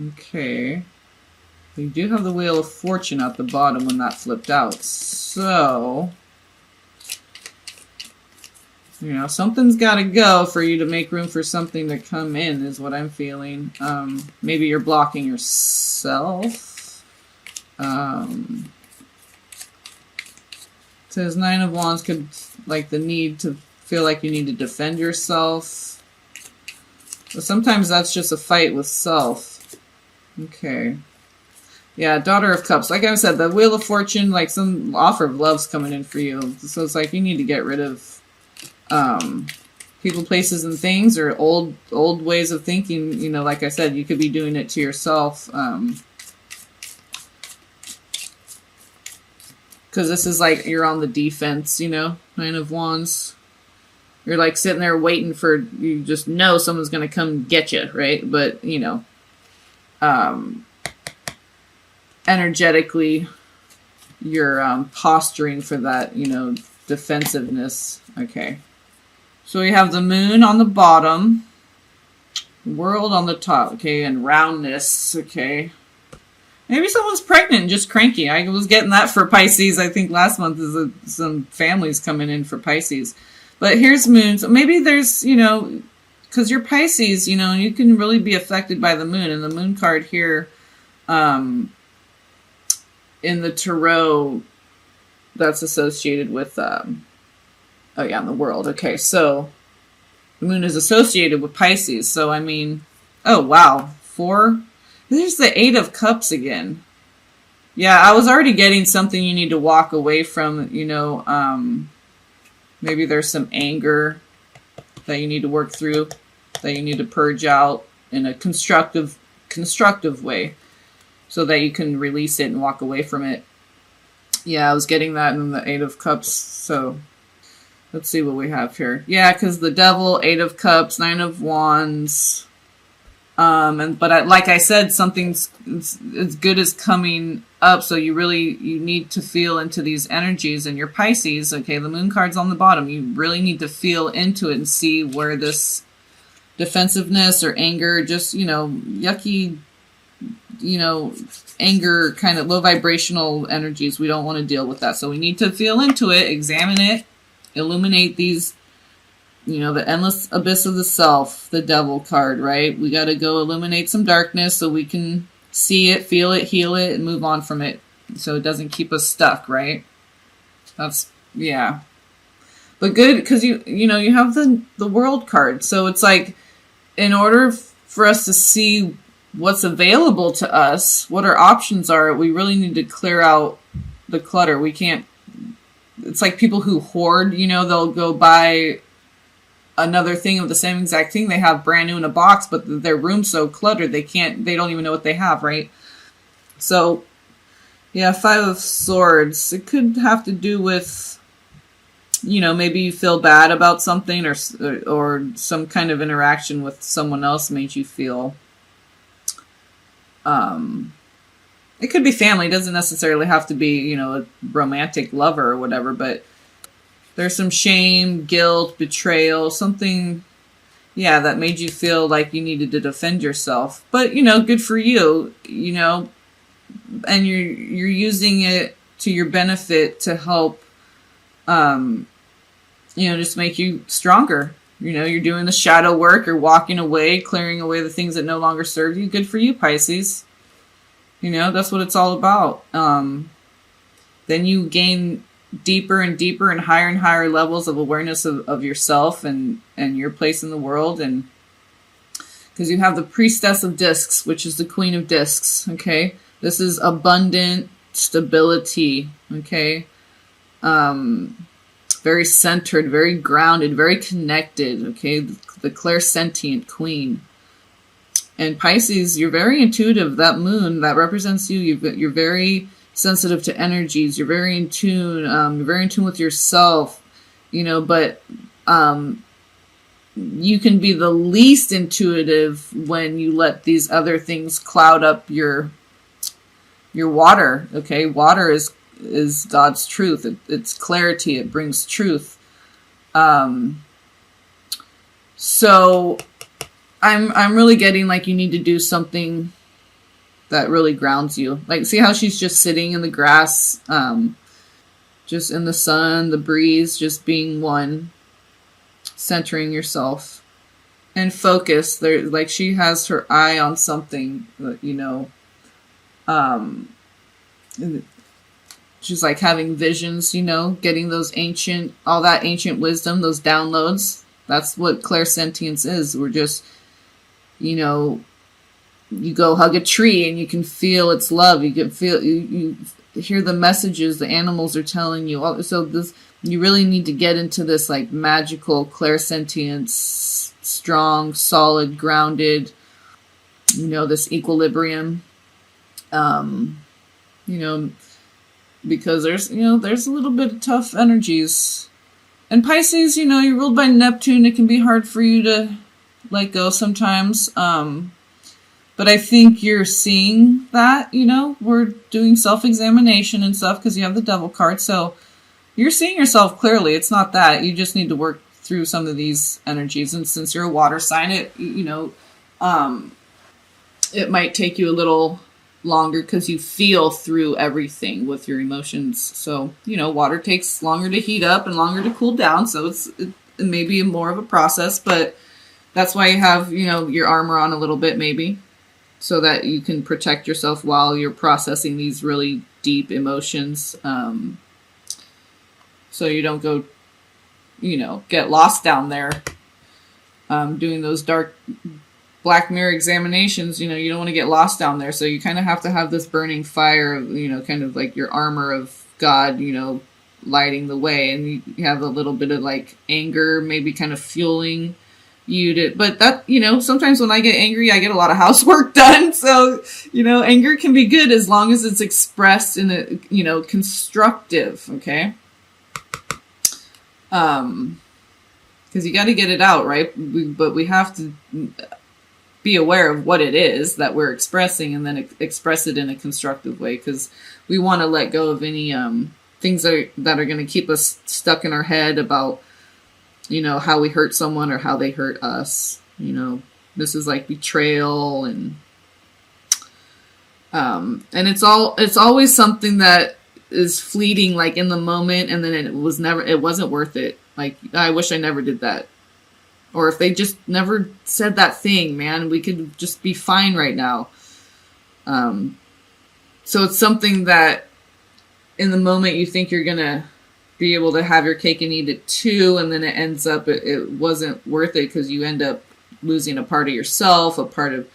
Okay. You do have the Wheel of Fortune at the bottom when that flipped out. So, you know, something's got to go for you to make room for something to come in, is what I'm feeling. Maybe you're blocking yourself. Says Nine of Wands could, like, the need to feel like you need to defend yourself. But sometimes that's just a fight with self. Okay. Yeah, Daughter of Cups. Like I said, the Wheel of Fortune, like some offer of love's coming in for you. So it's like you need to get rid of people, places, and things, or old ways of thinking. You know, like I said, you could be doing it to yourself. Because this is like you're on the defense, you know, Nine of Wands. You're like sitting there waiting for, you just know someone's going to come get you, right? But, you know, energetically, you're posturing for that, you know, defensiveness. Okay. So we have the Moon on the bottom, World on the top, okay, and roundness, okay. Maybe someone's pregnant and just cranky. I was getting that for Pisces, I think last month, is some families coming in for Pisces. But here's Moon. So maybe there's, you know, because you're Pisces, you know, you can really be affected by the Moon. And the Moon card here, in the Tarot, that's associated with, oh yeah, in the World. Okay, so the Moon is associated with Pisces. So, I mean, oh, wow. 4. There's the Eight of Cups again. Yeah, I was already getting something you need to walk away from, you know, maybe there's some anger that you need to work through, that you need to purge out in a constructive way, so that you can release it and walk away from it. Yeah, I was getting that in the Eight of Cups. So let's see what we have here. Yeah, because the Devil, Eight of Cups, Nine of Wands. But like I said, something's as good as coming up. So you need to feel into these energies, and your Pisces. Okay, the Moon card's on the bottom. You really need to feel into it and see where this defensiveness or anger, just, you know, yucky, you know, anger, kind of low vibrational energies. We don't want to deal with that. So we need to feel into it, examine it, illuminate these, you know, the endless abyss of the self, the Devil card, right? We got to go illuminate some darkness so we can see it, feel it, heal it, and move on from it, so it doesn't keep us stuck, right? That's, yeah. But good, because you know, you have the World card. So it's like, in order for us to see what's available to us, what our options are, we really need to clear out the clutter. We can't, it's like people who hoard, you know, they'll go buy another thing of the same exact thing they have brand new in a box, but their room's so cluttered they don't even know what they have, right? So yeah, Five of Swords, it could have to do with, you know, maybe you feel bad about something, or some kind of interaction with someone else made you feel, it could be family, it doesn't necessarily have to be, you know, a romantic lover or whatever, but there's some shame, guilt, betrayal, something, yeah, that made you feel like you needed to defend yourself. But, you know, good for you, you know, and you're using it to your benefit to help, you know, just make you stronger. You know, you're doing the shadow work, you're walking away, clearing away the things that no longer serve you. Good for you, Pisces. You know, that's what it's all about. Then you gain deeper and deeper and higher levels of awareness of yourself and your place in the world. And because you have the Priestess of Discs, which is the Queen of Discs. Okay. This is abundant stability. Okay. Very centered, very grounded, very connected. Okay. The clairsentient queen. And Pisces, you're very intuitive. That Moon, that represents you. You're very sensitive to energies. You're very in tune. You're very in tune with yourself, you know, but you can be the least intuitive when you let these other things cloud up your water. Okay. Water is God's truth. It's clarity. It brings truth. So I'm really getting like you need to do something that really grounds you. Like, see how she's just sitting in the grass, just in the sun, the breeze, just being one, centering yourself and focus. There, like, she has her eye on something, you know. She's like having visions, you know, getting those ancient, all that ancient wisdom, those downloads. That's what clairsentience is. We're just, you know, you go hug a tree and you can feel its love. You can feel, you hear the messages the animals are telling you. So this, you really need to get into this like magical clairsentience, strong, solid, grounded, you know, this equilibrium. You know, because there's, you know, there's a little bit of tough energies. And Pisces, you know, you're ruled by Neptune. It can be hard for you to let go sometimes. But I think you're seeing that, you know, we're doing self-examination and stuff because you have the Devil card. So you're seeing yourself clearly. It's not that. You just need to work through some of these energies. And since you're a water sign, it, you know, it might take you a little longer because you feel through everything with your emotions. So, you know, water takes longer to heat up and longer to cool down. So it may be more of a process, but that's why you have, you know, your armor on a little bit maybe, so that you can protect yourself while you're processing these really deep emotions. So you don't go, you know, get lost down there doing those dark Black Mirror examinations. You know, you don't want to get lost down there. So you kind of have to have this burning fire, you know, kind of like your armor of God, you know, lighting the way. And you have a little bit of like anger, maybe kind of fueling you to, but that, you know, sometimes when I get angry, I get a lot of housework done. So, you know, anger can be good as long as it's expressed in a, you know, constructive. Okay. Because you got to get it out, right? But we have to be aware of what it is that we're expressing and then express it in a constructive way, because we want to let go of any things that are going to keep us stuck in our head about, you know, how we hurt someone or how they hurt us. You know, this is like betrayal and it's always something that is fleeting, like in the moment, and then it wasn't worth it. Like, I wish I never did that. Or if they just never said that thing, man, we could just be fine right now. So it's something that in the moment you think you're going to be able to have your cake and eat it too, and then it ends up, it wasn't worth it because you end up losing a part of yourself, a part of,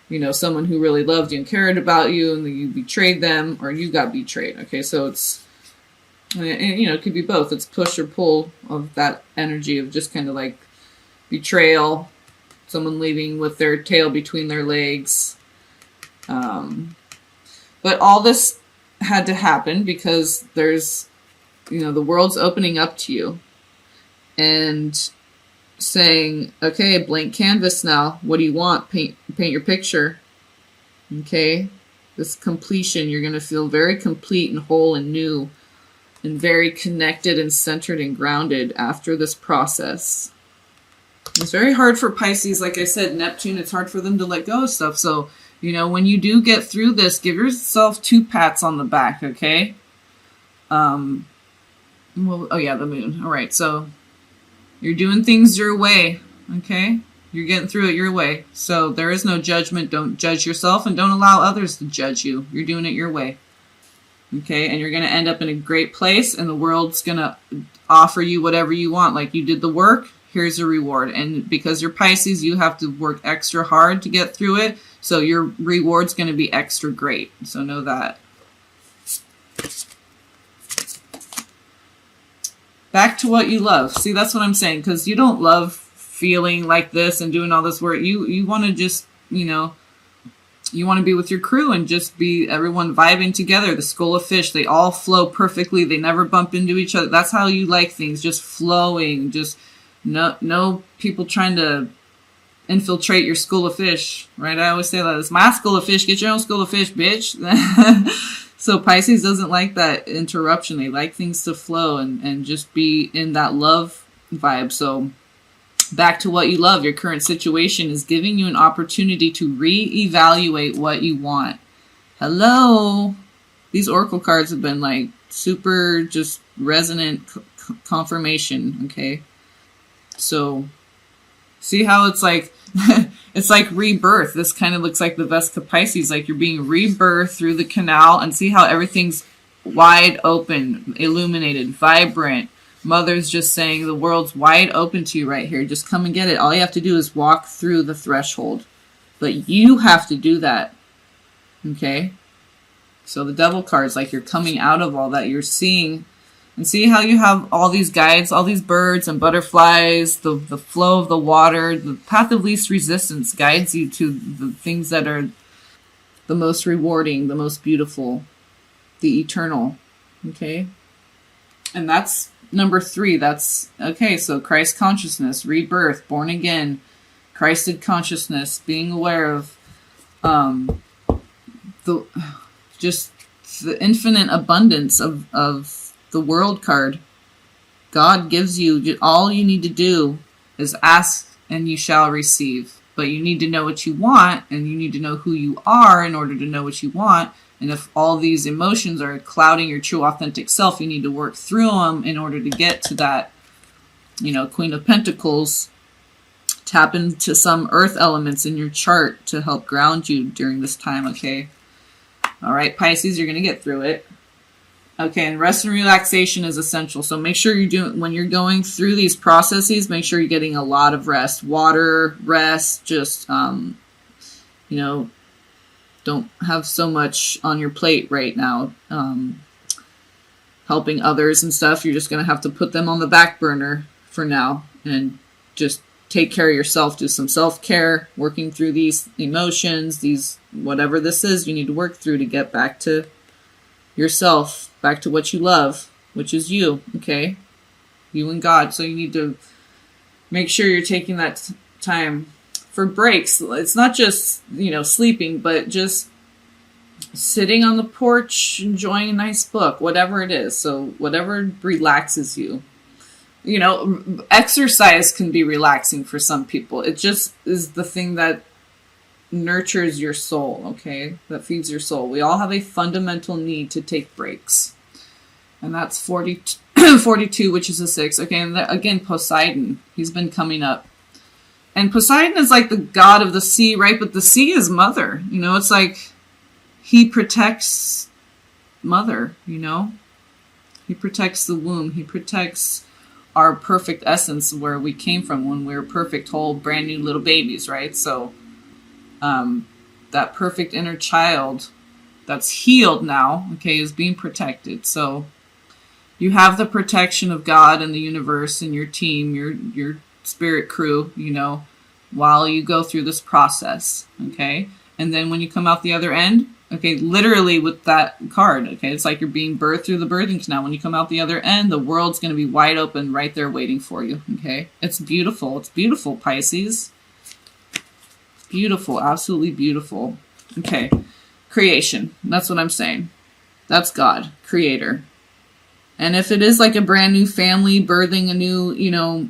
you know, someone who really loved you and cared about you, and then you betrayed them, or you got betrayed. Okay, so it's, and, you know, it could be both. It's push or pull of that energy of just kind of like betrayal, someone leaving with their tail between their legs. But all this had to happen because there's, you know, the world's opening up to you and saying, okay, blank canvas now. What do you want? Paint your picture. Okay. This completion, you're going to feel very complete and whole and new and very connected and centered and grounded after this process. It's very hard for Pisces. Like I said, Neptune, it's hard for them to let go of stuff. So, you know, when you do get through this, give yourself 2 pats on the back. Okay. Well, oh yeah, the moon. All right. So you're doing things your way. Okay. You're getting through it your way. So there is no judgment. Don't judge yourself and don't allow others to judge you. You're doing it your way. Okay. And you're going to end up in a great place, and the world's going to offer you whatever you want. Like, you did the work. Here's a reward. And because you're Pisces, you have to work extra hard to get through it. So your reward's going to be extra great. So know that. Back to what you love. See, that's what I'm saying. Because you don't love feeling like this and doing all this work. You want to just, you know, you want to be with your crew and just be everyone vibing together. The school of fish, they all flow perfectly. They never bump into each other. That's how you like things. Just flowing. Just no people trying to infiltrate your school of fish, right? I always say that. It's my school of fish. Get your own school of fish, bitch. So Pisces doesn't like that interruption. They like things to flow and just be in that love vibe. So back to what you love. Your current situation is giving you an opportunity to reevaluate what you want. Hello. These oracle cards have been like super just resonant confirmation, okay? So see how it's like it's like rebirth. This kind of looks like the Vesca Pisces, like you're being rebirthed through the canal, and see how everything's wide open, illuminated, vibrant. Mother's just saying the world's wide open to you right here. Just come and get it. All you have to do is walk through the threshold. But you have to do that. Okay? So the Devil card's like you're coming out of all that. You're seeing, and see how you have all these guides, all these birds and butterflies, the flow of the water, the path of least resistance guides you to the things that are the most rewarding, the most beautiful, the eternal. Okay? And that's number 3. That's, okay, so Christ consciousness, rebirth, born again, Christed consciousness, being aware of the just the infinite abundance of the world card. God gives you, all you need to do is ask and you shall receive. But you need to know what you want, and you need to know who you are in order to know what you want. And if all these emotions are clouding your true authentic self, you need to work through them in order to get to that, Queen of Pentacles. Tap into some earth elements in your chart to help ground you during this time, okay? All right, Pisces, you're going to get through it. Okay, and rest and relaxation is essential. So make sure when you're going through these processes, make sure you're getting a lot of rest. Water, rest, just, don't have so much on your plate right now. Helping others and stuff, you're just going to have to put them on the back burner for now and just take care of yourself. Do some self-care, working through these emotions, whatever this is, you need to work through to get back to yourself, back to what you love, which is you, okay? You and God. So you need to make sure you're taking that time for breaks. It's not just, sleeping, but just sitting on the porch, enjoying a nice book, whatever it is. So whatever relaxes you. Exercise can be relaxing for some people. It just is the thing that nurtures your soul, okay? That feeds your soul. We all have a fundamental need to take breaks. And that's 42, which is a 6. Okay, and again, Poseidon. He's been coming up. And Poseidon is like the god of the sea, right? But the sea is mother. It's like he protects mother, He protects the womb. He protects our perfect essence, where we came from when we were perfect, whole, brand new little babies, right? So that perfect inner child that's healed now, okay, is being protected. So you have the protection of God and the universe and your team, your spirit crew, while you go through this process, okay? And then when you come out the other end, okay, literally with that card, okay, it's like you're being birthed through the birthing canal. When you come out the other end, the world's going to be wide open right there waiting for you, okay? It's beautiful. It's beautiful, Pisces. Beautiful, absolutely beautiful. Okay, creation. That's what I'm saying. That's God, creator. And if it is like a brand new family, birthing a new,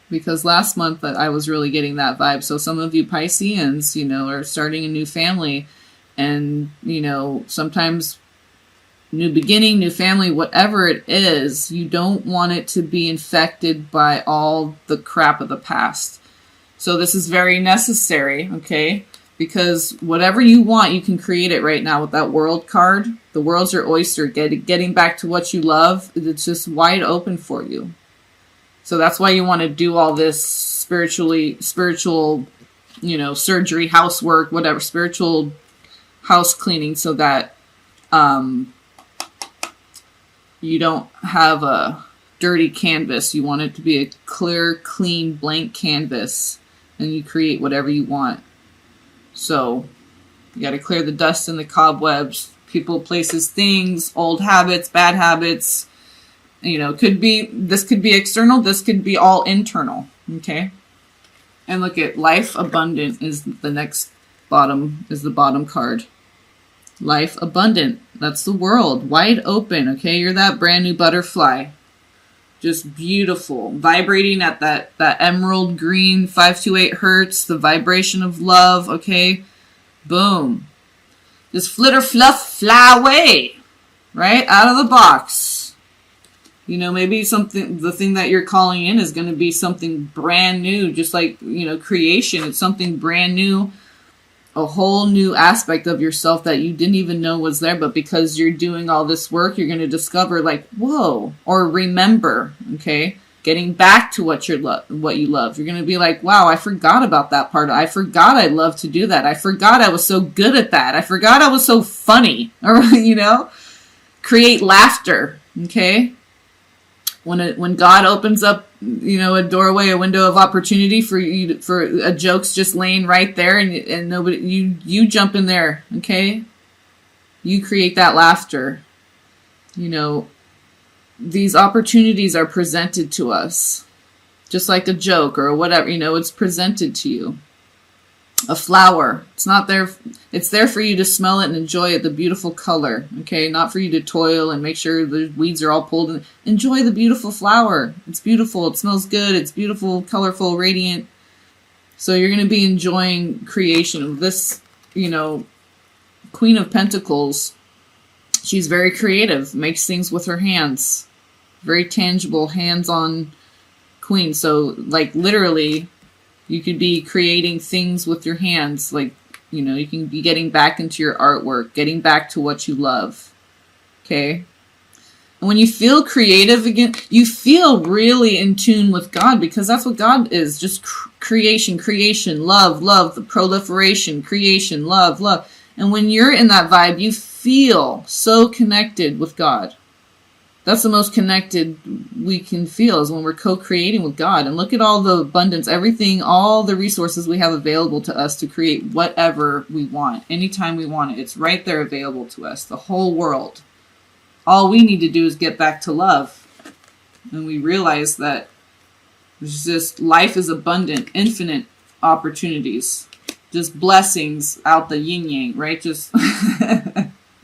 because last month I was really getting that vibe. So some of you Pisceans, are starting a new family, and, sometimes new beginning, new family, whatever it is, you don't want it to be infected by all the crap of the past. So this is very necessary, okay? Because whatever you want, you can create it right now with that world card. The world's your oyster. Getting back to what you love, it's just wide open for you. So that's why you want to do all this spiritual, surgery, housework, whatever, spiritual house cleaning, so that you don't have a dirty canvas. You want it to be a clear, clean, blank canvas, and you create whatever you want. So you got to clear the dust and the cobwebs, people, places, things, old habits, bad habits. This could be external, this could be all internal, okay? And look at life abundant is the next bottom, is the bottom card. Life abundant, that's the world, wide open, okay? You're that brand new butterfly. Just beautiful, vibrating at that emerald green, 528 hertz, the vibration of love, okay? Boom. Just flitter, fluff, fly away. Right? Out of the box. You know, maybe the thing that you're calling in is going to be something brand new. Just like, you know, creation. It's something brand new. A whole new aspect of yourself that you didn't even know was there. But because you're doing all this work, you're going to discover like, whoa. Or remember. Okay? Getting back to what you love. You're going to be like, wow, I forgot about that part. I forgot I loved to do that. I forgot I was so good at that. I forgot I was so funny. Or, you know, create laughter. Okay. When God opens up, you know, a doorway, a window of opportunity for you, for a joke's just laying right there and nobody, you jump in there. Okay. You create that laughter. You know, these opportunities are presented to us just like a joke or whatever, you know, it's presented to you. A flower, it's not there, it's there for you to smell it and enjoy it, the beautiful color, okay, not for you to toil and make sure the weeds are all pulled in. Enjoy the beautiful flower. It's beautiful, it smells good, it's beautiful, colorful, radiant. So you're going to be enjoying creation. This, you know, Queen of Pentacles, she's very creative, makes things with her hands. Very tangible, hands-on queen. So, like, literally, you could be creating things with your hands. Like, you know, you can be getting back into your artwork, getting back to what you love. Okay? And when you feel creative again, you feel really in tune with God, because that's what God is. Just creation, love, the proliferation, creation, love. And when you're in that vibe, you feel so connected with God. That's the most connected we can feel, is when we're co-creating with God. And look at all the abundance, everything, all the resources we have available to us to create whatever we want. Anytime we want it. It's right there available to us. The whole world. All we need to do is get back to love. And we realize that it's just, life is abundant, infinite opportunities. Just blessings out the yin yang, right? Just